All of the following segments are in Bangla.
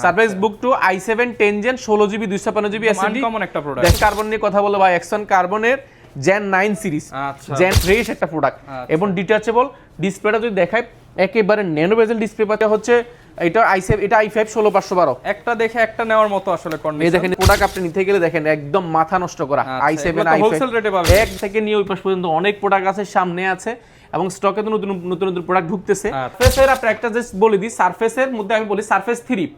Surface book 2 i7 10 gen 16 GB 256 GB SSD common একটা প্রোডাক্ট। দেখ কার্বন নিয়ে কথা বলো ভাই, এক্সন কার্বনের জেন 9 সিরিজ, আচ্ছা। জেন ফ্রেশ একটা প্রোডাক্ট এবং ডিটাচেবল ডিসপ্লেটা যদি দেখাই একেবারে ন্যানো বেজেল ডিসপ্লে পাতে হচ্ছে। এটা i7 এটা i5 16512 একটা দেখে একটা নেওয়ার মতো আসলে এই কন্ডিশন। দেখেন প্রোডাক্ট আপনি নিতে গেলে দেখেন একদম মাথা নষ্ট করা i7 i5 হোলসেল রেটে পাবেন। এক থেকে নিয়ে ওই পাশ পর্যন্ত অনেক প্রোডাক্ট আছে, সামনে আছে এবং স্টকে তো নতুন নতুন নতুন প্রোডাক্ট ঢুকতেছে। সারফেসের আপনি একটা জাস্ট বলে দিই, সারফেসের মধ্যে আমি বলি surface 3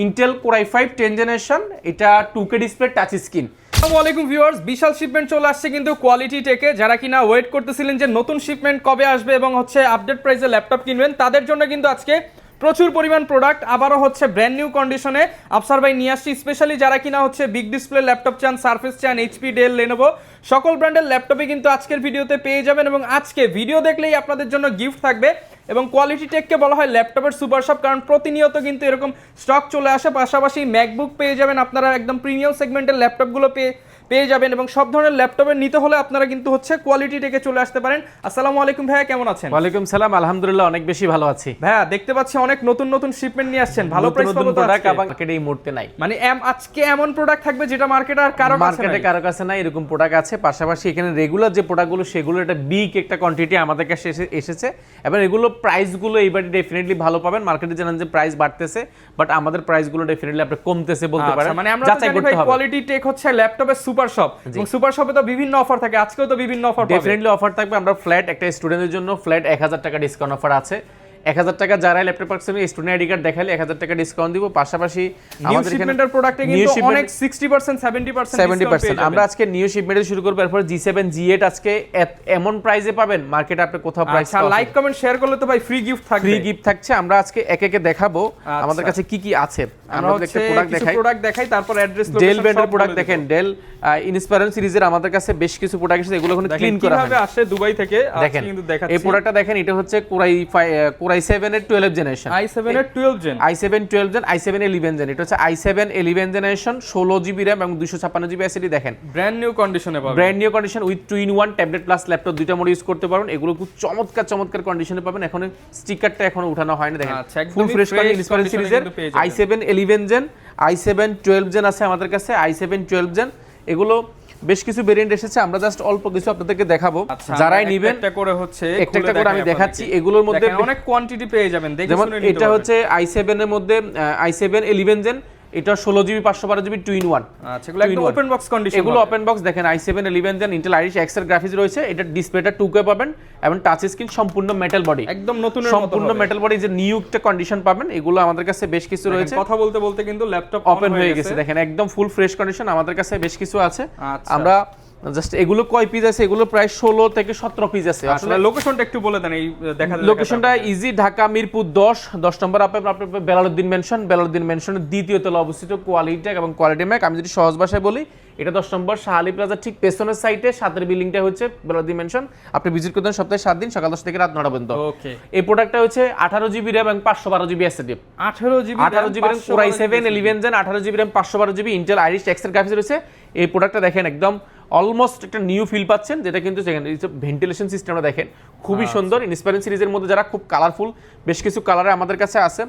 Intel core i5 10 generation, এটা 2K ডিসপ্লে টাচ স্ক্রিন। আসসালামু আলাইকুম ভিউয়ার্স, বিশাল শিপমেন্ট চলে আসছে কিন্তু কোয়ালিটি টেকে। যারা কিনা ওয়েট করতেছিলেন যে নতুন শিপমেন্ট কবে আসবে এবং হচ্ছে আপডেট প্রাইসে ল্যাপটপ কিনবেন, তাদের জন্য কিন্তু আজকে প্রচুর পরিমাণ প্রোডাক্ট আবারও হচ্ছে ব্র্যান্ড নিউ কন্ডিশনে আফসার ভাই নিয়ে আসছি। স্পেশালি যারা কিনা হচ্ছে বিগ ডিসপ্লে ল্যাপটপ চান, সারফেস চান, এইচপি, ডেল, লেনোভো সকল ব্র্যান্ডের ল্যাপটপে কিন্তু আজকের ভিডিওতে পেয়ে যাবেন এবং আজকে ভিডিও দেখলেই আপনাদের জন্য গিফট থাকবে। এবং কোয়ালিটি টেককে বলা হয় ল্যাপটপের সুপার শপ, কারণ প্রতিনিয়ত কিন্তু এরকম স্টক চলে আসে। পাশাপাশি ম্যাকবুক পেয়ে যাবেন আপনারা, একদম প্রিমিয়াম সেগমেন্টের ল্যাপটপগুলো পেয়ে যাবেন এবং সব ধরনের ল্যাপটপের নিতে হলে আপনারা কিন্তু হচ্ছে কোয়ালিটি টেকে চলে আসতে পারেন। আসসালামু আলাইকুম ভাইয়া, কেমন আছেন? ওয়ালাইকুম সালাম, আলহামদুলিল্লাহ অনেক বেশি ভালো আছি ভাইয়া। দেখতে পাচ্ছি অনেক নতুন নতুন শিপমেন্ট নিয়ে আসছেন, ভালো প্রাইস পাবো তো প্রোডাক্ট আজকে? মার্কেটে এই মুহূর্তে নাই, মানে আজকে এমন প্রোডাক্ট থাকবে যেটা মার্কেটে আর কারো কাছে মার্কেটে নাই। কারো কাছে নাই এরকম প্রোডাক্ট আছে। পাশাপাশি এখানে রেগুলার যে প্রোডাক্টগুলো সেগুলো একটা বিগ একটা কোয়ান্টিটি আমাদের কাছে এসেছে এবং এগুলো প্রাইসগুলো এইবারে ডেফিনেটলি ভালো পাবেন। মার্কেটে জানেন যে প্রাইস বাড়তেছে, বাট আমাদের প্রাইসগুলো ডেফিনেটলি আপনি কমতেছে বলতে পারেন। মানে আমরা যাচাই করতে হবে। কোয়ালিটি টেক হচ্ছে ল্যাপটপের সুপার শপ এবং সুপার শপে তো বিভিন্ন অফার থাকে, আজকেও তো বিভিন্ন অফার পাবেন। ডেফিনেটলি অফার থাকবে। আমরা ফ্ল্যাট একটা স্টুডেন্টের জন্য ফ্ল্যাট 1000 টাকা ডিসকাউন্ট অফার আছে। 1000 টাকা যারা ল্যাপটপ পাচ্ছেন স্টুডেন্ট আইডি কার্ড দেখালে 1000 টাকা ডিসকাউন্ট দিব। পাশাপাশি আমাদের শিপমেন্টের প্রোডাক্টে কিন্তু অনেক 60% 70% আমরা আজকে নিউ শিপমেন্টে শুরু করব। এরপর G7 G8 আজকে এমন প্রাইসে পাবেন মার্কেটে আপনি কোথাও প্রাইস আচ্ছা, লাইক কমেন্ট শেয়ার করলে তো ভাই ফ্রি গিফট থাকবে। ফ্রি গিফট থাকছে। আমরা আজকে একে একে দেখাবো আমাদের কাছে কি কি আছে। আমরা একটা প্রোডাক্ট দেখাই তারপর অ্যাড্রেস লোকেশন ডেল ব্র্যান্ডের প্রোডাক্ট দেখেন, ডেল ইনস্পিরেশন সিরিজের আমাদের কাছে বেশ কিছু প্রোডাক্ট আছে, এগুলো এখন ক্লিন করা কিভাবে আসে দুবাই থেকে আজকে কিন্তু দেখাচ্ছি। এই প্রোডাক্টটা দেখেন, এটা হচ্ছে কোর i7 এর 12 জেনারেশন, i7 এর 12 gen, i7 12 gen, i7 11 gen. এটা হচ্ছে i7 11 জেনারেশন, 16 জিবি র‍্যাম এবং 256 জিবি এসএসডি। দেখেন ব্র্যান্ড নিউ কন্ডিশনে পাবেন, brand new condition with 2-in-1 tablet plus laptop দুইটা মোড ইউজ করতে পারবেন। এগুলো খুব চমৎকার কন্ডিশনে পাবেন। এখন স্টিকারটা এখনো উঠানো হয়নি, দেখেন ফুল ফ্রেশ কন্ডিশন সিরিজের i7 11 জেন, i7 12 জেন আছে আমাদের কাছে, i7 12 জেন। এগুলো বেশ কিছু ভেরিয়েন্ট এসেছে, আমরা জাস্ট অল্প কিছু আপনাদেরকে দেখাবো। যারাই নেবেন একটা করে হচ্ছে একটা করে আমি দেখাচ্ছি। এগুলোর মধ্যে অনেক কোয়ান্টিটি পেয়ে যাবেন, দেখে শুনে নিতে। এটা হচ্ছে i7 এর মধ্যে i7 11 জেন, এটা 16 জিবি 512 জিবি 2-in-1। আচ্ছা, এগুলো একদম ওপেন বক্স কন্ডিশন, এগুলো ওপেন বক্স। দেখেন i7 11 gen Intel Iris X এর গ্রাফিক্স রয়েছে, এটা ডিসপ্লেটা 2K পাবেন এবং টাচ স্ক্রিন, সম্পূর্ণ মেটাল বডি, একদম নতুনের মতো সম্পূর্ণ মেটাল বডি, যে নিউ একটা কন্ডিশন পাবেন। এগুলো আমাদের কাছে বেশ কিছু রয়েছে। কথা বলতে বলতে কিন্তু ল্যাপটপ ওপেন হয়ে গেছে, দেখেন একদম ফুল ফ্রেশ কন্ডিশন আমাদের কাছে বেশ কিছু আছে। আচ্ছা, আমরা জাস্ট এগুলো কয় পিস আছে, এগুলো প্রায় 16 থেকে 17 পিস আছে। আসলে লোকেশনটা একটু বলে দেন, এই দেখা লোকেশনটা ইজি, ঢাকা মিরপুর 10 নম্বর আপনার বেলালউদ্দিন মেনশনের দ্বিতীয় তলা অবস্থিত কোয়ালিটি টেক এবং কোয়ালিটি ম্যাক। আমি যদি সহজ ভাষায় বলি, এটা 10 নম্বর শাহালি প্লাজার ঠিক পেছনের সাইডে 7 বিল্ডিংটা হচ্ছে বেলালউদ্দিন মেনশন। আপনি ভিজিট করতে সপ্তাহে 7 দিন, সকাল 10 থেকে রাত 9টা পর্যন্ত। ওকে, এই প্রোডাক্টটা হচ্ছে 18 জিবি র‍্যাম এবং 512 GB SSD. 18 GB RAM core i7 11 gen, 18 GB RAM 512 GB Intel Iris X এর গ্রাফিক্স রয়েছে। এই প্রোডাক্টটা দেখেন একদম অলমোস্ট একটা নিউ ফিল পাচ্ছেন, যেটা কিন্তু ভেন্টিলেশন সিস্টেমটা দেখেন খুবই সুন্দর। ইনস্পিরেশন সিরিজের মধ্যে যারা খুব কালারফুল, বেশ কিছু কালারে আমাদের কাছে আছে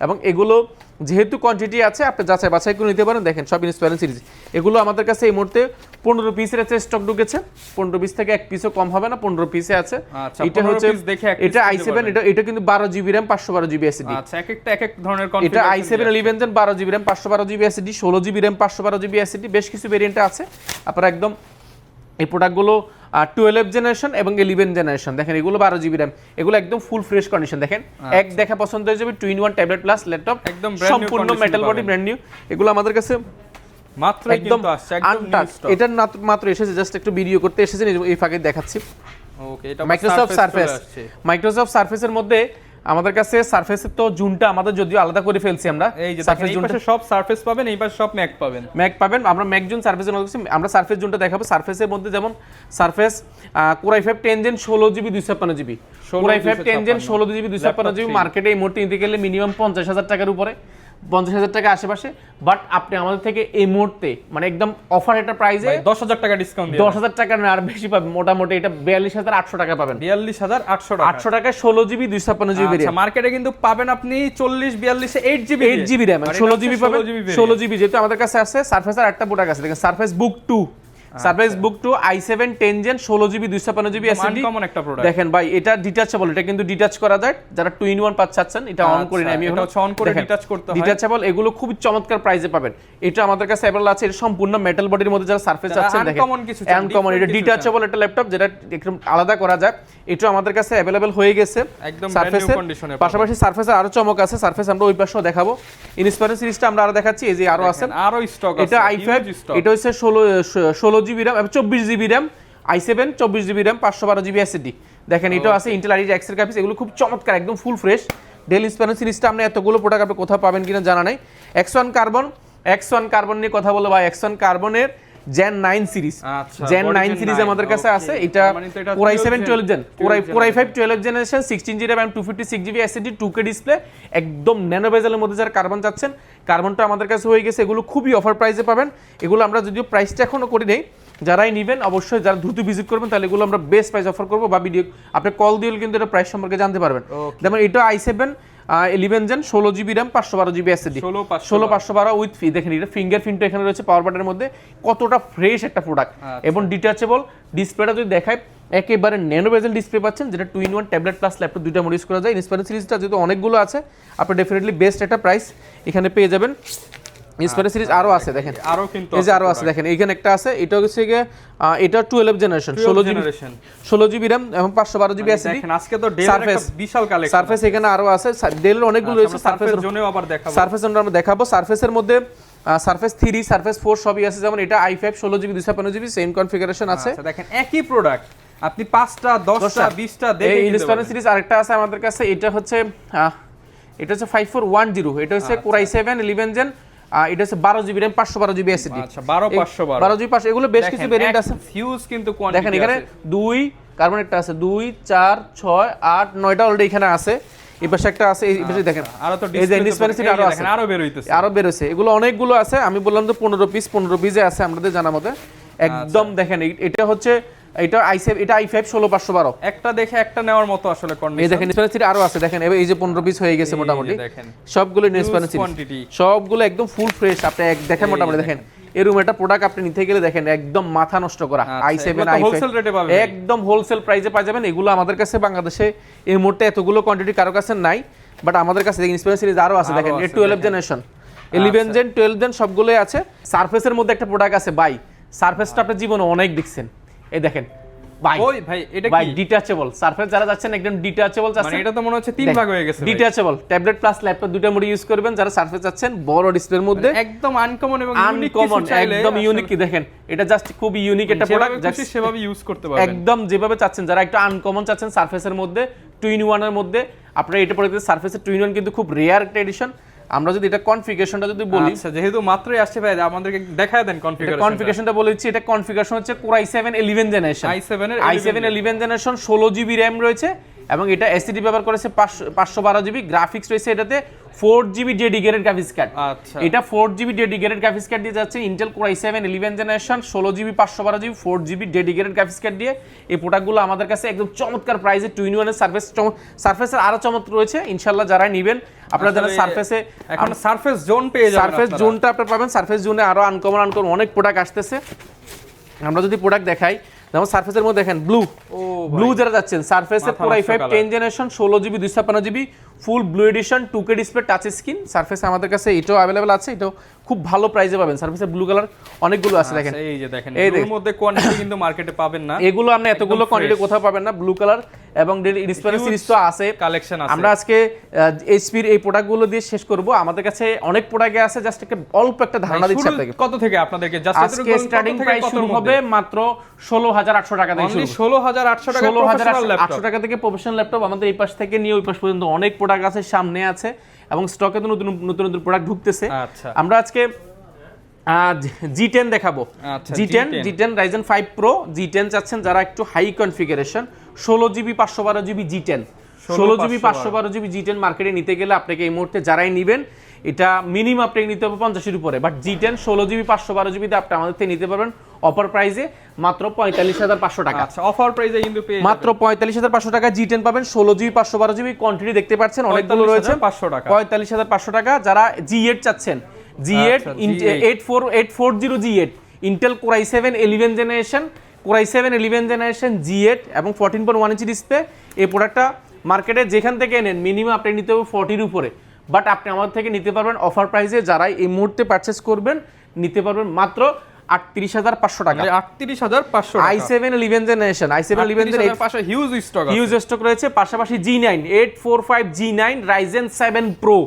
এবং এগুলো যেহেতু কোয়ান্টিটি আছে আপনি যাচাই বাছাই করে নিতে পারেন। দেখেন সব ইনস্পিরেশন সিরিজ, এগুলো আমাদের কাছে এই মুহূর্তে 15 পিসের আছে স্টক ঢুকেছে। 15 পিস থেকে এক পিসও কম হবে না, 15 পিসে আছে। এটা হচ্ছে এটা i7, এটা কিন্তু 12 জিবি র‍্যাম 512 জিবি এসএসডি। আচ্ছা, এক এক ধরনের কনফিগারেশন। এটা i7 11 gen 12 GB RAM 512 GB SSD, 16 GB RAM 512 GB SSD, বেশ কিছু ভেরিয়েন্ট আছে। আপনারা একদম এই প্রোডাক্টগুলো 12 জেনারেশন এবং 11 জেনারেশন। দেখেন এগুলো 12 জিবি র‍্যাম, এগুলো একদম ফুল ফ্রেশ কন্ডিশন। দেখেন এক দেখা পছন্দ হয়ে যাবে, 2-in-1 ট্যাবলেট প্লাস ল্যাপটপ, একদম সম্পূর্ণ মেটাল বডি, ব্র্যান্ড নিউ। এগুলো আমাদের কাছে মাত্র কিন্তু আসছে, একদম নিউ স্টক। এটা মাত্র এসেছে, জাস্ট একটু ভিডিও করতে এসেছেন, এই ফাঁকে দেখাচ্ছি। ওকে, এটা মাইক্রোসফট সারফেসের মধ্যে আমাদের কাছে সারফেসের তো জুনটা আমাদের যদিও আলাদা করে ফেলছি আমরা। এই যে সারফেস জুনটা সব সারফেস পাবেন, এই পাশে সব ম্যাক পাবেন। আমরা ম্যাক জুন সারফেসের মধ্যে আমরা সারফেস জুনটা দেখাবো। সারফেসের মধ্যে যেমন surface core i5 10 gen 16 GB 256 GB, core i5 10 gen 16 GB 256 GB মার্কেটে এই মুহূর্তে নিতে গেলে মিনিমাম 50,000 টাকার উপরে। 50,000 টাকা আশেপাশে, বাট আপনি আমাদের থেকে এই মুহূর্তে মানে একদম অফার একটা প্রাইসে 10,000 টাকা ডিসকাউন্ট দিয়ে 10,000 টাকা না আর বেশি পাবেন, মোটামুটি এটা 42,800 টাকা পাবেন। 42,800 টাকা 800 টাকায় 16 জিবি 256 জিবি আচ্ছা, মার্কেটে কিন্তু পাবেন আপনি 40-42 8 জিবি 8 জিবি র্যাম 16 জিবি পাবেন। 16 জিবি যেহেতু আমাদের কাছে আছে, সারফেসের একটা প্রোডাক্ট আছে দেখেন, surface book 2, surface book 2 i7 10 gen 16 GB 256 GB SSD. Uncommon একটা প্রোডাক্ট দেখেন ভাই, এটা ডিটাচেবল, এটা কিন্তু ডিটাচ করা যায়, যারা 2 in 1 চাচ্ছেন, এটা অন করি না আমি, এটা হচ্ছে অন করে ডিটাচ করতে হয়। ডিটাচেবল এগুলো খুব চমৎকার প্রাইসে পাবেন। এটা আমাদের কাছে अवेलेबल আছে, এটা সম্পূর্ণ মেটাল বডির মধ্যে যারা সারফেস চাচ্ছেন দেখেন, আনকমন কিছু চান, আনকমন, এটা ডিটাচেবল একটা ল্যাপটপ যেটা একটু আলাদা করা যায়, এটা আমাদের কাছে अवेलेबल হয়ে গেছে একদম সারফেসের কন্ডিশনে। পাশাপাশি সারফেসের আরো চমক আছে, সারফেস আমরা ওই পাশেও দেখাবো, ইনস্পায়ার সিরিজটা আমরা আরো দেখাচ্ছি, এই যে আরো আছে, আরো স্টক আছে, এটা i5, এটা হচ্ছে 16 জিবি RAM এবং 24 GB RAM, i7 24 GB RAM 512 GB SSD. দেখেন এটাও আছে ইন্টেল আইরিস এক্সের গ্রাফিক্স, এগুলো খুব চমৎকার, একদম ফুল ফ্রেশ। ডেল ইন্সপায়ার সিরিজটা আপনি এতগুলো প্রোডাক্ট আপনি কোথাও পাবেন কিনা জানা নাই। X1 কার্বন নিয়ে কথা বলবো ভাই, X1 কার্বনের Gen 9 সিরিজ, Gen 9 সিরিজ আমাদের কাছে আছে, এটা Core i7 12 gen, Core i5 12 generation, 16 GB RAM 256 GB SSD, 2K display, একদম ন্যানো বেজেলের মধ্যে যারা কার্বন চাচ্ছেন, কার্বনটা আমাদের কাছে হয়ে গেছে, এগুলো খুবই অফার প্রাইসে পাবেন। এগুলো আমরা যদিও প্রাইসটা এখনো করি নেই, যারাই নেবেন অবশ্যই যারা দ্রুত ভিজিট করবেন তাহলে এগুলো আমরা বেস্ট প্রাইস অফার করবো, বা ভিডিও আপনি কল দিয়েও কিন্তু এটা প্রাইস সম্পর্কে জানতে পারবেন। যেমন এটা i7 11 gen 16 GB RAM 512 GB SSD, 16512 with ফি। দেখেন এটা ফিঙ্গারপ্রিন্ট এখানে রয়েছে পাওয়ার বাটনের মধ্যে, কতটা ফ্রেশ একটা প্রোডাক্ট, এবং ডিটাচেবল ডিসপ্লেটা যদি দেখায় একেবারে ন্যানো বেজেল ডিসপ্লে পাচ্ছেন, যেটা 2 in 1 ট্যাবলেট প্লাস ল্যাপটপ দুইটা মোড ইউজ করা যায়। ইন্সপায়ার সিরিজটা যেহেতু অনেকগুলো আছে, আপনি ডেফিনেটলি বেস্ট একটা প্রাইস এখানে পেয়ে যাবেন। ইন্সপায়ার সিরিজ আরো আছে দেখেন, আরো কিন্তু এই যে আরো আছে দেখেন, এইখানে একটা আছে, এটা হচ্ছে গিয়ে এটা 12 জেনারেশন 16 জিবি RAM এবং 512 জিবি এসএসডি। দেখেন আজকে তো ডেল একটা বিশাল কালেকশন, সারফেস এখানে আরো আছে, ডেলের অনেকগুলো রয়েছে, সারফেসের জন্যও আবার দেখাবো, সারফেস আমরা দেখাবো। সারফেসের মধ্যে সারফেস 3 সারফেস 4 সবই আছে, যেমন এটা i5 16 GB 256 GB same configuration আছে। আচ্ছা দেখেন একই প্রোডাক্ট আপনি 5টা 10টা 20টা দেখে এই ইন্সপায়ার সিরিজ আরেকটা আছে আমাদের কাছে, এটা হচ্ছে 5410, এটা হচ্ছে Core i7 11 জেন, এটা হচ্ছে 12 জিবি RAM 512 জিবি এসএসডি। আচ্ছা 12 জিবি 5, এগুলো বেশ কিছু ভেরিয়েন্ট আছে, ফিউজ কিন্তু কোয়ান্টিটি দেখেন এখানে 2 কার্বন একটা আছে, 2 4 6 8 9টা অলরেডি এখানে আছে, এই পাশে একটা আছে, এই পাশে দেখেন আরো তো এই যে ইন্সপায়ার সিরিজ আরো আছে, দেখেন আরো বের হইতেছে, আরো বের হইছে, এগুলো অনেকগুলো আছে। আমি বললাম তো 15 পিসে আছে আমাদের জানা মতে, একদম দেখেন এটা হচ্ছে এটা i7, এটা i5 16512, একটা দেখে একটা নেওয়ার মতো আসলে কন্ডিশন। এই দেখেন ইন্সপায়ার সিরিজ আরো আছে, দেখেন এই যে 15 পিস হয়ে গেছে মোটামুটি, দেখেন সবগুলো ইন্সপায়ার সিরিজ, সবগুলো একদম ফুল ফ্রেশ। আপনি দেখেন মোটামুটি দেখেন এরকম একটা প্রোডাক্ট আপনি নিতে গেলে দেখেন একদম মাথা নষ্ট করা, i7 হোলসেল রেটে পাবেন, একদম হোলসেল প্রাইসে পাওয়া যাবেন। এগুলো আমাদের কাছে বাংলাদেশে এই মুহূর্তে এতগুলো কোয়ান্টিটি কারো কাছে নাই, বাট আমাদের কাছে ইন্সপায়ার সিরিজ আরো আছে, দেখেন 12 জেনারেশন 11 জেন 12 জেন সবগুলোই আছে। সারফেসের মধ্যে একটা প্রোডাক্ট আছে ভাই, সারফেসটা আপনি জীবনে অনেক দেখছেন, এই দেখেন ভাই, ওই ভাই এটা ভাই কি ডিটাচেবল সারফেস যারা যাচ্ছেন একদম ডিটাচেবল মানে চাচ্ছেন, এটা তো মনে হচ্ছে 3 ভাগ হয়ে গেছে, ডিটাচেবল ট্যাবলেট প্লাস ল্যাপটপ দুটো মোড ইউজ করবেন যারা সারফেস যাচ্ছেন, বড় ডিসপ্লের মধ্যে একদম আনকমন এবং ইউনিক আনকমন, একদম ইউনিক। কি দেখেন এটা জাস্ট খুব ইউনিক একটা প্রোডাক্ট, জাস্ট সেভাবে ইউজ করতে পারবেন, একদম যেভাবে চাচ্ছেন, যারা একটু আনকমন চাচ্ছেন সারফেসের মধ্যে 2 in 1 এর মধ্যে, আপনারা এটা পড়ে সারফেসের 2 in 1 কিন্তু খুব রেয়ার একটা এডিশন। আমরা যদি এটা কনফিগারেশনটা যদি বলি, আচ্ছা যেহেতু মাত্রই আসছে ভাই আমাদেরকে দেখায় দেন কনফিগারেশনটা বলেছি, এটা কনফিগারেশন হচ্ছে Core i7 11 generation, i7 11 generation 16 GB RAM রয়েছে, এবং এটা এসএসডি ব্যবহার করেছে 512 জিবি, গ্রাফিক্স রয়েছে এটাতে 4 জিবি ডেডিকেটেড গ্রাফিক্স কার্ড। আচ্ছা এটা 4 জিবি ডেডিকেটেড গ্রাফিক্স কার্ড দিয়ে যাচ্ছে, Intel Core i7 11 generation 16 GB 512 GB 4 GB dedicated graphics card দিয়ে এই প্রোডাক্টগুলো আমাদের কাছে একদম চমৎকার প্রাইসে 2 in 1 এর সারফেসের আরো চমৎকার রয়েছে। ইনশাআল্লাহ যারা নেবেন আপনারা জানেন সারফেসে এখন সারফেস জোন পেয়ে যাবেন, সারফেস জোনটা আপনারা পাবেন, সারফেস জোনে আরো আনকমন অনেক প্রোডাক্ট আসতেছে। আমরা যদি প্রোডাক্ট দেখাই, যেমন সারফেসের মধ্যে দেখেন ব্লু যারা যাচ্ছেন, সারফেসের Core i5 10 generation 16 GB 256 GB full blue edition 2K display touch screen, surface আমাদের কাছে এটাও अवेलेबल আছে, এটাও খুব ভালো প্রাইসে পাবেন। সারফেসের ব্লু কালার অনেকগুলো আছে, দেখেন এই যে দেখেন এর মধ্যে কোয়ান্টিটি কিন্তু মার্কেটে পাবেন না, এগুলো আপনি এতগুলো কোয়ান্টিটি কোথাও পাবেন না। ব্লু কালার এবং ইন্সপায়ার সিরিজ তো আছে, কালেকশন আছে। আমরা আজকে এইচপির এই প্রোডাক্টগুলো দিয়ে শেষ করব, আমাদের কাছে অনেক প্রোডাক্ট আছে, জাস্ট একটা অল্প একটা ধারণা দিচ্ছি আপনাদের। কত থেকে আপনাদেরকে জাস্ট আজকে স্টার্টিং প্রাইস শুরু হবে মাত্র 16800 টাকা থেকে শুরু, 16800 টাকা প্রফেশনাল ল্যাপটপ, 16800 টাকা থেকে প্রফেশনাল ল্যাপটপ। আমাদের এই পাশ থেকে নিয়ে ওই পাশ পর্যন্ত অনেক প্রোডাক্ট আছে, সামনে আছে, এবং স্টকে তো নতুন নতুন প্রোডাক্ট ঢুকতেছে। আচ্ছা আমরা আজকে G10 দেখাবো, G10 Ryzen 5 Pro G10 চাচ্ছেন যারা একটু high configuration, 16 GB 512 GB G10, 16 GB 512 GB G10 মার্কেটে নিতে গেলে আপনাকে এই মুহূর্তে যারাই নেবেন এটা মিনিমাম আপনি নিতে হবে 50-এর উপরে, বাট G10 16GB 512GB তে আপনি আমাদের থেকে নিতে পারবেন অফার প্রাইসে মাত্র 45,500 টাকা। আচ্ছা, অফার প্রাইসে কিন্তু পেয়ে মাত্র 45,500 টাকা G10 পাবেন 16GB 512GB কোয়ান্টিটি দেখতে পাচ্ছেন অনেকগুলো রয়েছে 45,500 টাকা। 45,500 টাকা। যারা G8 চাচ্ছেন, G8 আচ্ছা, 840 G8 Intel Core i7 11 generation, Core i7 11 generation G8 এবং 14.1 ইঞ্চি ডিসপ্লে। এই প্রোডাক্টটা মার্কেটে যেখান থেকে নেন মিনিমাম আপনি নিতে হবে 40-এর উপরে, বাট আপনি আমাদের থেকে নিতে পারবেন অফার প্রাইসে। যারা এই মুহূর্তে পারচেস করবেন নিতে পারবেন মাত্র 38,500 টাকা। 38,500 টাকা। i7 11 জেনারেশন, i7 11 জেনারেশন পাশে হিউজ স্টক আছে। হিউজ স্টক রয়েছে। পাশাপাশি G9 845 G9 Ryzen 7 Pro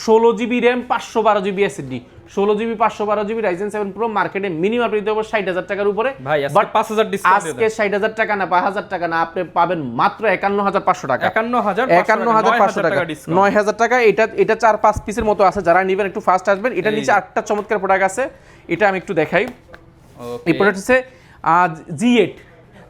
16GB RAM 512GB SSD, 16GB 512GB Ryzen 7 Pro মার্কেটে মিনিমাম আপনি দিতে হবে 60,000 টাকার উপরে। ভাই আজকে 5,000 ডিসকাউন্ট আজকে 60,000 টাকা না 5,000 টাকা না, আপনি পাবেন মাত্র 51,500 টাকা। 51,500 টাকা ডিসকাউন্ট। 9,000 টাকা। এটা 4-5 পিসের মতো আছে, যারা নেবেন একটু ফাস্ট আসবেন। এটা নিচে 8টা চমৎকার প্রোডাক্ট আছে, এটা আমি একটু দেখাই। এই প্রোডাক্ট হচ্ছে G8,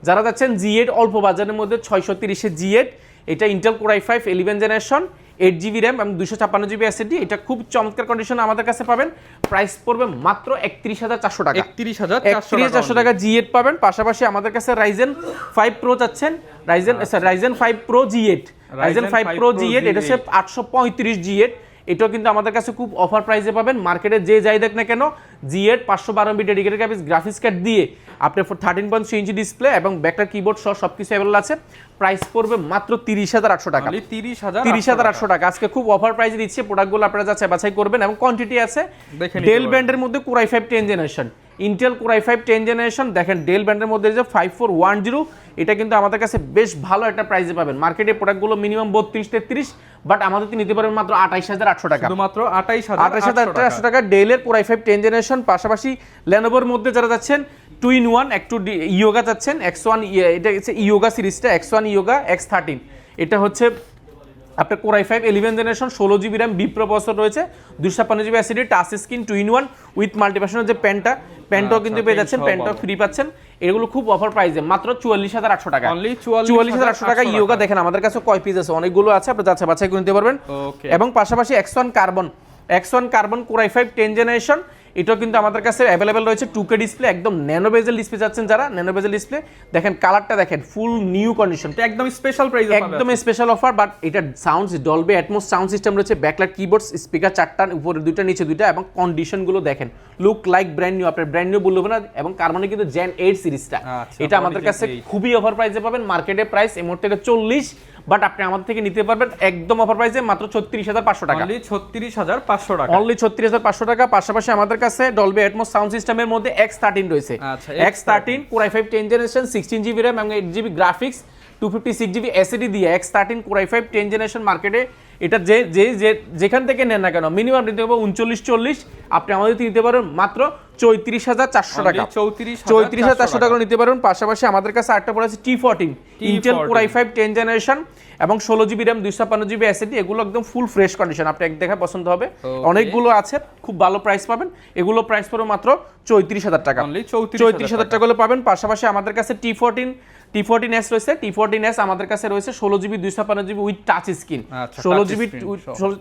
যারা যাচ্ছেন G8 অল্প বাজারের মধ্যে 630 G8, এটা Intel Core i5 11 generation 8GB RAM এবং 256GB SSD। এটা খুব চমৎকার কন্ডিশনে আমাদের কাছে পাবেন। প্রাইস পড়বে মাত্র 31,400 টাকা। 31,400 টাকা G8 পাবেন। পাশাপাশি আমাদের কাছে Ryzen 5 Pro চাচ্ছেন, Ryzen 5 Pro G8, Ryzen 5 Pro G8 এটা হচ্ছে 835 G8। এটাও কিন্তু আমাদের কাছে খুব অফার প্রাইসে পাবেন। মার্কেটে যে যাই দেখ না কেন G8 512MB dedicated graphics card দিয়ে আপনি 13.3 ইঞ্চি ডিসপ্লে এবং ব্যাকলাইট কিবোর্ড সহ সবকিছু अवेलेबल আছে। প্রাইস পড়বে মাত্র 30,800 টাকা। 30,800 টাকা আজকে খুব অফার প্রাইসে দিচ্ছে। প্রোডাক্টগুলো আপনারা যাচাই বাছাই করবেন এবং কোয়ান্টিটি আছে। ডেল ব্র্যান্ডের মধ্যে Core i5 10 generation, Intel Core i5 10 generation দেখেন ডেল ব্র্যান্ডের মধ্যে যে 5410, এটা কিন্তু আমাদের কাছে বেশ ভালো একটা প্রাইসে পাবেন। মার্কেটে প্রোডাক্টগুলো মিনিমাম 32-33, বাট আমাদের নিতে পারবেন মাত্র 28,800 টাকা। শুধুমাত্র 28,800 টাকা ডেলের Core i5 10 জেনারেশন। পাশাপাশি Lenovoর মধ্যে যারা যাচ্ছেন 2-in-1 একটু ইয়োগা চাচ্ছেন X1, এটা হচ্ছে ইয়োগা সিরিজটা X1 ইয়োগা X13, এটা হচ্ছে আপনার Core i5 11 generation 16GB RAM বি প্রসেসর রয়েছে 256GB SSD touch screen 2-in-1 with মাল্টিপ্যাশনের যে প্যান্টও কিন্তু পেয়ে যাচ্ছেন, প্যান্টও ফ্রি পাচ্ছেন। এগুলো খুব অফার প্রাইসে মাত্র 44,800 টাকা। 44,800 টাকা ইয়োগা দেখেন আমাদের কাছে কয় পিস আছে, অনেকগুলো আছে, আপনি যাচাই বাছাই করে নিতে পারবেন। এবং পাশাপাশি X1 carbon Core i5 10 generation, এটাও কিন্তু আমাদের কাছে অ্যাভেলেবেল রয়েছে। 2K ডিসপ্লে, একদম ন্যানো বেজেল ডিসপ্লে যাচ্ছেন যারা, ন্যানো বেজেল ডিসপ্লে দেখেন, কালারটা দেখেন, ফুল নিউ কন্ডিশন, একদম স্পেশাল প্রাইস, একদম স্পেশাল অফার। বাট এটা sound Dolby atoms sound system রয়েছে, ব্যাকলাইট কিবোর্ডস, স্পিকার 4টা, উপরে 2টা নিচে 2টা, এবং কন্ডিশনগুলো দেখেন লুক লাইক ব্র্যান্ড নিউ, আপনার ব্র্যান্ড নিউ বলবো না। এবং কার্বনে কিন্তু Gen 8 সিরিজটা, এটা আমাদের কাছে খুবই অফার প্রাইসে পাবেন। মার্কেটে প্রাইস এই মুহূর্তে 40, বাট আপনি আমাদের থেকে নিতে পারবেন একদম অফার প্রাইসে মাত্র 36,500 টাকা। অনলি 36,500 টাকা, অনলি 36,500 টাকা। পাশাপাশি আমাদের কাছে ডলবি অ্যাটমস সাউন্ড সিস্টেমের মধ্যে X13 রয়েছে। X13 Core i5 10 generation 16GB RAM এবং 8GB গ্রাফিক্স 256GB SSD দিয়ে X13 Core i5 10 জেনারেশন মার্কেটে এটা যেখান থেকে নেন না কেন মিনিমাম নিতে হবে 39-40, আপনি আমাদের নিতে পারেন মাত্র 34,400 টাকা। 34,400 টাকা নিতে পারেন। পাশাপাশি আমাদের কাছে আরেকটা পড়ে আছে T14 Intel Core i5 10 generation এবং 16GB RAM 256GB SSD, এগুলো একদম ফুল ফ্রেশ কন্ডিশন, আপনি এক দেখা পছন্দ হবে। অনেকগুলো আছে, খুব ভালো প্রাইস পাবেন। এগুলো প্রাইস পড়বে মাত্র 34,000 টাকা। 34,000 টাকা হলে পাবেন। পাশাপাশি আমাদের কাছে T14s রয়েছে। T14s আমাদের কাছে রয়েছে 16GB 256GB with touch screen, 16GB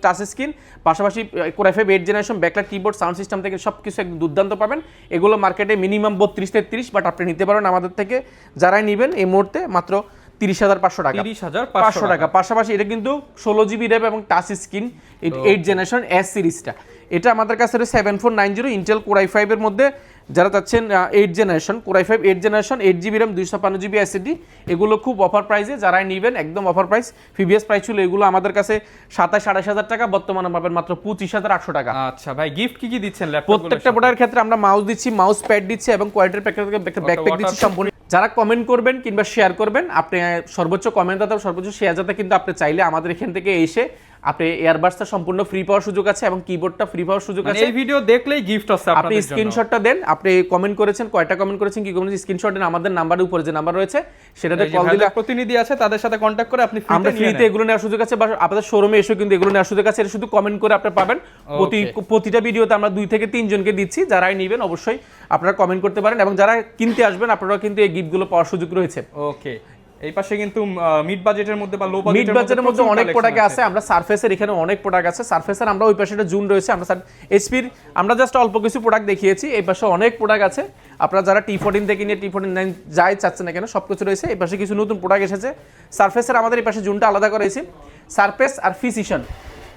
touch screen. পাশাপাশি Core i5 8 generation backlight keyboard sound system থেকে সবকিছু একদম দুর্দান্ত পাবেন। এগুলো মার্কেটে মিনিমাম 32-33, বাট আপনি নিতে পারেন আমাদের থেকে যারাই নেবেন এই মুহূর্তে মাত্র 30,500 টাকা। 30,500 টাকা। পাশাপাশি এটা কিন্তু 16GB RAM এবং টাচ স্ক্রিন 8 জেনারেশন S সিরিজটা, এটা আমাদের কাছে 7490 Intel Core i5 এর মধ্যে যারা চাচ্ছেন 8 generation Core i5 8 generation 8GB RAM 256GB SSD, এগুলো খুব অফার প্রাইসে যারাই নেবেন, একদম অফার প্রাইস। প্রিভিয়াস প্রাইস ছিল এগুলো আমাদের কাছে 27-28,000 টাকা, বর্তমানে পাবেন মাত্র 25,800 টাকা। আচ্ছা ভাই, গিফট কি দিচ্ছেন? প্রত্যেকটা প্রোডাক্টের ক্ষেত্রে আমরা মাউস দিচ্ছি, মাউস প্যাড দিচ্ছি এবং কোয়ালিটির ব্যাকপ্যাক দিচ্ছি সম্পূর্ণ। যারা কমেন্ট করবেন কিংবা শেয়ার করবেন, আপনি সর্বোচ্চ কমেন্ট দাতা সর্বোচ্চ শেয়ার দাতা কিন্তু আপনি চাইলে আমাদের এখান থেকে এসে আপনি এয়ারবাডসটা সম্পূর্ণ ফ্রি পাওয়ার সুযোগ আছে এবং কিবোর্ডটা ফ্রি পাওয়ার সুযোগ আছে। এই ভিডিও দেখলেই গিফট আছে আপনাদের জন্য। আপনি স্ক্রিনশটটা দেন, আপনি কমেন্ট করেছেন, কয়টা কমেন্ট করেছেন, কি কমেন্ট স্ক্রিনশট দেন, আমাদের নাম্বারের উপরে যে নাম্বার রয়েছে সেটাতে কল দিলে প্রতিনিধি আছে, তাদের সাথে কন্টাক্ট করে আপনি ফ্রিতে এগুলো নেওয়ার সুযোগ আছে, বা আপনাদের শোরুমে এসে কিন্তু এগুলো নেওয়ার সুযোগ আছে। এটা শুধু কমেন্ট করে আপনি পাবেন। প্রতিটা ভিডিওতে আমরা 2 থেকে 3 জনকে দিচ্ছি, যারাই নেবেন অবশ্যই আপনারা কমেন্ট করতে পারেন, এবং যারা কিনতে আসবেন আপনারা কিন্তু এই গিফটগুলো পাওয়ার সুযোগ রয়েছে। ওকে, এই পাশে কিন্তু মিড বাজেটের মধ্যে বা লো মিড বাজেটের মধ্যে অনেক প্রোডাক্ট আছে। আমরা সারফেসের এখানে অনেক প্রোডাক্ট আছে। সারফেসের আমরা ওই পাশে একটা জুন রয়েছে, আমরা এইচপির আমরা জাস্ট অল্প কিছু প্রোডাক্ট দেখিয়েছি। এই পাশে অনেক প্রোডাক্ট আছে। আপনারা যারা T14 থেকে নিয়ে T49 যাই চাচ্ছেন না কেন সবকিছু রয়েছে। এই পাশে কিছু নতুন প্রোডাক্ট এসেছে। সারফেসের আমাদের এই পাশে জুনটা আলাদা করেছি। সারফেস আর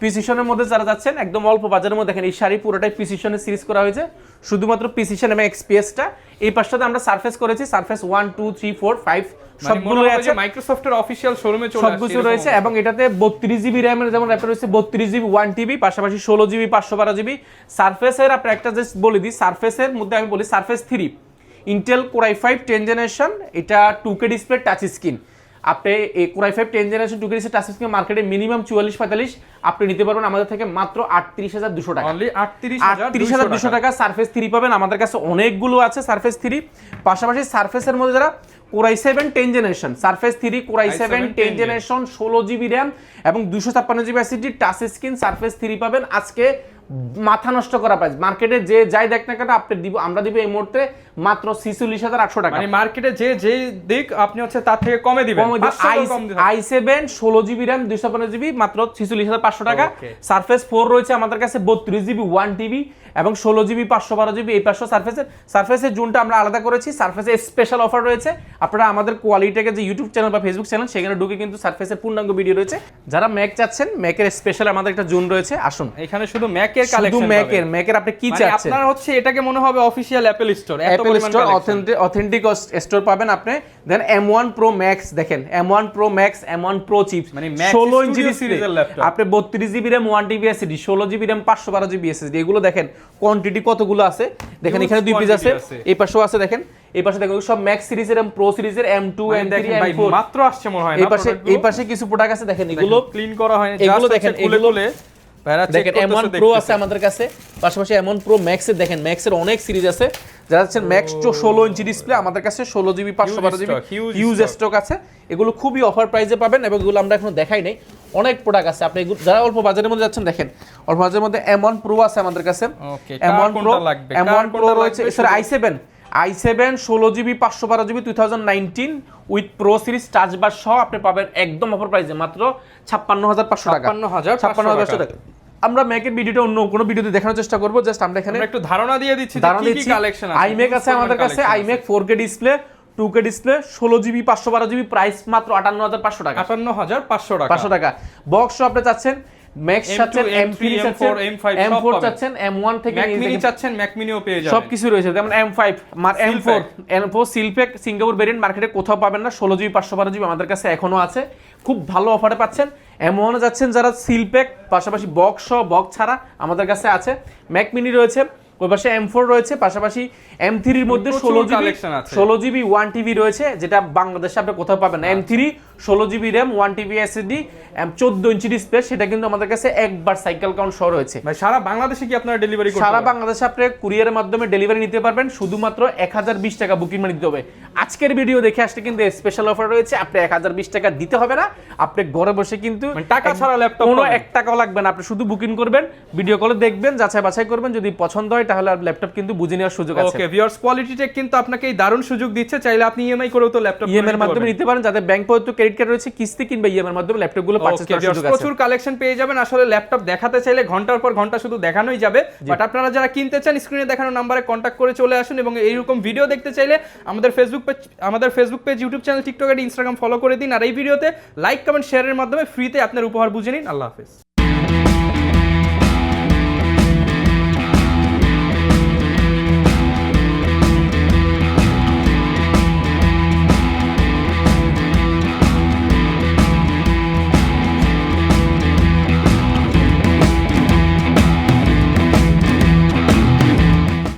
প্রিসিশনের মধ্যে যারা যাচ্ছেন একদম অল্প বাজারের মধ্যে দেখেন এই শাড়ি পুরোটাই প্রিসিশনের সিরিজ করা হয়েছে, শুধুমাত্র প্রিসিশন এবং এক্সপিএসটা। এই পাশটাতে আমরা সারফেস করেছি, সারফেস 1 2 3 4 5 সবগুলো আছে। মাইক্রোসফটের অফিশিয়াল শোরুমে চলে আসছে সবকিছু রয়েছে এবং এটাতে 32 জিবি র্যামের যেমন র্যাপটা রয়েছে 32 জিবি 1 টিবি, পাশাপাশি 16 জিবি 512 জিবি। সারফেসের আপনি একটা জাস্ট বলে দিই, সারফেসের মধ্যে আমি বলি surface 3 Intel core i5 10 generation, এটা 2K ডিসপ্লে টাচ স্ক্রিন। আপনি এই core i5 10 generation 2K display touch screen মার্কেটে মিনিমাম 44-45 আপনি নিতে পারবেন আমাদের থেকে মাত্র 38,200 টাকা। অনলি 38,200 টাকা সারফেস 3 পাবেন। আমাদের কাছে অনেকগুলো আছে সারফেস 3। পাশাপাশি সারফেসের মধ্যে যারা core i7 10 generation, surface 3 core i7 10 generation 16 GB RAM এবং 256 GB SSD touch screen surface 3 পাবেন আজকে মাথা নষ্ট করা প্রাইস। মার্কেটে যে যাই দেখ না কেন আপনি দিব, আমরা দিব এই মুহূর্তে মাত্র 46,800 টাকা। মানে মার্কেটে যে দিক আপনি হচ্ছে তার থেকে কমে দিবেন। i7 16 জিবি র্যাম 256 জিবি মাত্র 46,500 টাকা। সারফেস 4 রয়েছে আমাদের কাছে 32 জিবি 1 টিবি এবং 16 জিবি 512 জিবি। এই পাশে সারফেসের জুনটা আমরা আলাদা করেছি। সারফেসের স্পেশাল অফার রয়েছে। আপনারা আমাদের কোয়ালিটিকে যে ইউটিউব চ্যানেল বা ফেসবুক চ্যানেল সেখানে ঢুকে কিন্তু সারফেসের পূর্ণাঙ্গ ভিডিও রয়েছে। যারা ম্যাক চাচ্ছেন ম্যাকের স্পেশাল আমাদের একটা জুন রয়েছে, আসুন এখানে শুধু ম্যাকের কালেকশন, শুধু ম্যাকের আপনি কি চাচ্ছেন আপনারা হচ্ছে এটাকে মনে হবে অফিশিয়াল অ্যাপল স্টোর, এত পরিমাণ স্টোর অথেন্টিক স্টোর পাবেন আপনি। দেন M1 Pro Max দেখেন, M1 Pro Max M1 Pro chips মানে 16 ইঞ্চি সিরিজের ল্যাপটপ, আপনি 32 GB RAM 1 TB SSD 16 GB RAM 512 GB SSD। এগুলো দেখেন কোয়ান্টিটি কতগুলো আছে দেখেন, এখানে দুই পিস আছে, এই পাশেও আছে দেখেন, এই পাশে দেখেন সব ম্যাক্স সিরিজের এবং প্রো সিরিজের M2 M3 M4 মাত্র আসছে মনে হয় না। এই পাশে কিছু প্রোডাক্ট আছে দেখেন, এগুলো ক্লিন করা হয়নি, এগুলো দেখেন, এগুলো দেখেন M1 Pro আছে আমাদের কাছে, পাশাপাশি M1 Pro Max এর দেখেন, Max এর অনেক সিরিজ আছে। যারা হচ্ছে ম্যাক্স 16 ইঞ্চি ডিসপ্লে আমাদের কাছে 16 জিবি 512 জিবি হিউজ স্টক আছে। এগুলো খুবই অফার প্রাইসে পাবেন এবং এগুলো আমরা এখনো দেখাই নাই, অনেক প্রোডাক্ট আছে। আপনি যারা অল্প বাজারের মধ্যে যাচ্ছেন দেখেন, অল্প বাজারের মধ্যে M1 Pro আছে আমাদের কাছে। M1 Pro রয়েছে, এছাড়া i7 16 GB 512 GB 2019 with pro series touch বার সহ আপনি পাবেন একদম অফার প্রাইসে মাত্র 56,500 টাকা। 56,500 টাকা। আমরা ম্যাকের ভিডিওটা অন্য কোনো ভিডিওতে দেখানোর চেষ্টা করব, জাস্ট আমরা এখানে একটু ধারণা দিয়ে দিচ্ছি যে কি কি কালেকশন আছে। iMac আছে আমাদের কাছে, iMac 4K display 2K display 16 GB 512 GB price মাত্র 58,500 টাকা। 58,500 টাকা। বক্স আপনি চাচ্ছেন ম্যাক্স চাচ্ছেন, M3 চাচ্ছেন, M4 চাচ্ছেন, M1 থেকে ম্যাক মিনি চাচ্ছেন, ম্যাক মিনিও পেয়ে যাবেন। সবকিছু রয়েছে, যেমন M5 M4 seal pack Singapore variant মার্কেটে কোথাও পাবেন না। 16 জিবি 512 জিবি আমাদের কাছে এখনো আছে, খুব ভালো অফারে পাচ্ছেন। M1 যাচ্ছেন যারা সিলপ্যাক, পাশাপাশি বক্স সহ বক্স ছাড়া আমাদের কাছে আছে। ম্যাক মিনি রয়েছে, ওই পাশে M4 রয়েছে, পাশাপাশি M3 এর মধ্যে 16 জিবি 1 টিবি রয়েছে, যেটা বাংলাদেশে আপনি কোথাও পাবেন না। M3 16 GB RAM 1 TB SSD 14 inch display, সেটা কিন্তু আমাদের কাছে একবার সাইকেল কাউন্ট সহ রয়েছে। ভাই সারা বাংলাদেশে কি আপনারা ডেলিভারি করতে পারবেন? সারা বাংলাদেশে আপনি কুরিয়ারের মাধ্যমে ডেলিভারি নিতে পারবেন, শুধুমাত্র 1020 টাকা বুকিং মানি দিতে হবে। আজকের ভিডিও দেখে আসলে কিন্তু স্পেশাল অফার রয়েছে, আপনি 1020 টাকা দিতে হবে না, আপনি ঘরে বসে কিন্তু টাকা ছাড়া ল্যাপটপ কোনো 1 টাকাও লাগবে না। আপনি শুধু বুকিং করবেন, ভিডিও কলে দেখবেন, যাচাই বাছাই করবেন, যদি পছন্দ হয় তাহলে আর ল্যাপটপ কিন্তু বুঝে নেওয়ার সুযোগ আছে। ওকে ভিউয়ার্স, কোয়ালিটি টেক কিন্তু আপনাকে এই দারুণ সুযোগ দিচ্ছে, চাইলে আপনি ইএমআই করেও তো ল্যাপটপ ইএমআই এর মাধ্যমে নিতে পারেন, যাদের ব্যাংক পর্যন্ত ক্রেডিট কার্ড রয়েছে কিস্তি কিংবা ইএমআই এর মাধ্যমে ল্যাপটপগুলো পারচেজ করার সুযোগ আছে। প্রচুর কালেকশন পেয়ে যাবেন। আসলে ল্যাপটপ দেখাতে চাইলে ঘন্টার পর ঘন্টা শুধু দেখানোই যাবে, বাট আপনারা যারা কিনতে চান স্ক্রিনে দেখানো নম্বরে কন্টাক্ট করে চলে আসুন। এবং এইরকম ভিডিও দেখতে চাইলে আমাদের Facebook page, YouTube channel, TikTok আর ইনস্টাগ্রাম ফলো করে দিন। আর এই ভিডিওতে লাইক কমেন্ট শেয়ারের মাধ্যমে ফ্রিতে আপনার উপহার বুঝে নিন। আল্লাহ হাফেজ।